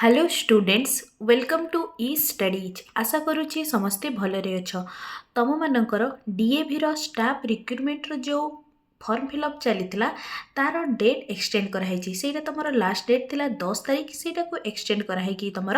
Hello students welcome to E studies आशा करुच्ची समस्ते भलरे अछ तुम मानकर डीएवी रो स्टाफ रिक्रुटमेंट रो जो फॉर्म फिलअप चली तार डेट एक्सटेंड कराई से तुम लास्ट डेट थिला 10 तारीख से एक्सटेंड कराई तुम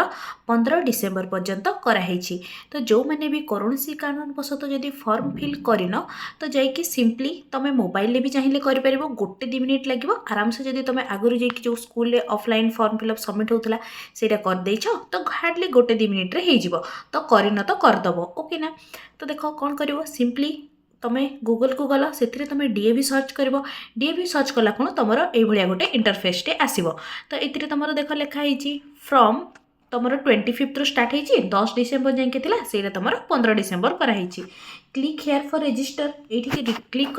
15 डिसेम्बर पर्यंत कराई। तो जो मैंने भी कौन सी कारणवशत जदि फॉर्म फिल करन तो जाइए सिंपली तुम मोबाइल भी चाहिए कर गोटे 2 मिनिट लगे आराम से जदि तुम आगुरी जा जो school offline form fill up submit होता से करदे तो हार्डली गोटे 2 मिनिट हो तो करन तो करदेव ओके ना। तो देख कौन कर सिंपली तुम गूगल को गल से तुम डीएवी सर्च कर डीएवी सर्च कला खुण तुम ये गोटे इंटरफेस टे आसो। तो ये तुम देख लिखाई फ्रॉम तुम 25 रु स्टार्ट होती 10 डिसेम्बर जाए से तुम 15 डिसेम्बर कराई। क्लिक हेयर फॉर रजिस्टर ये क्लिक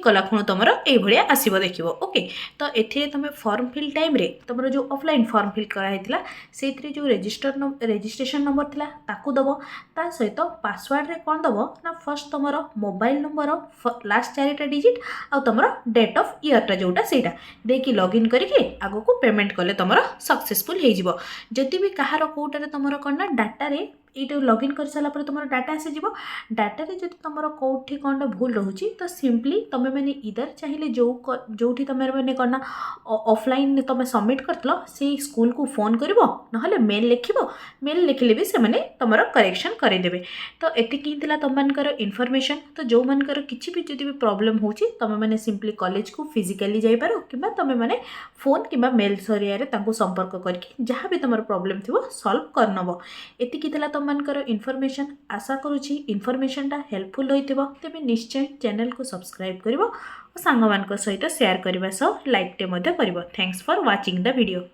कला खुण तुम ये आसो देख ओके। तो ये तुम फॉर्म फिल टाइम रे तुम जो ऑफलाइन फॉर्म फिल कराई से जो रजिस्ट्रेशन नंबर थिला ताकू दब ता सहित पासवर्ड रे कौन दब ना फर्स्ट तुम मोबाइल नंबर लास्ट 4टा डिजिट आ तुम डेट ऑफ ईयरटा जोटा सेटा देकी लॉगिन करके आगो को पेमेंट कले तुम सक्सेसफुल हो जदि भी कहार कोटारे तुम कौन ना डाटा रे ये लॉगिन कर सारा पर तुम डाटा आसीज डाटा रे जब तुम कौटी कौन भूल रोचे तो सिंपली तुम मैंने इधर चाहिए जो तुम मैंने कौन ना ऑफलाइन तुम सबमिट कर से स्कूल को फोन कर ना मेल लिख मेल लिखले भी से मैंने तुम करेक्शन करदेवे। तो एतिकी तुम मानकर इनफॉरमेशन तो जो मानकर किसी भी जब भी प्रॉब्लम हो तुम मैंने सिंपली कॉलेज को फिजिकली जाइपार कि तुम मैंने फोन कि मेल जरिया संपर्क करके जहाँ भी तुम प्रॉब्लम थी सॉल्व करनब। एतिकी तुम मानकर इनफॉरमेशन आशा करुच्ची इनफॉरमेशनटा हेल्पफुल होइथिबो तेबे निश्चय चैनल को सब्सक्राइब करिवो और सांग मान सहित शेयर करने सह लाइक टे मध्य करिवो। Thanks for watching the video.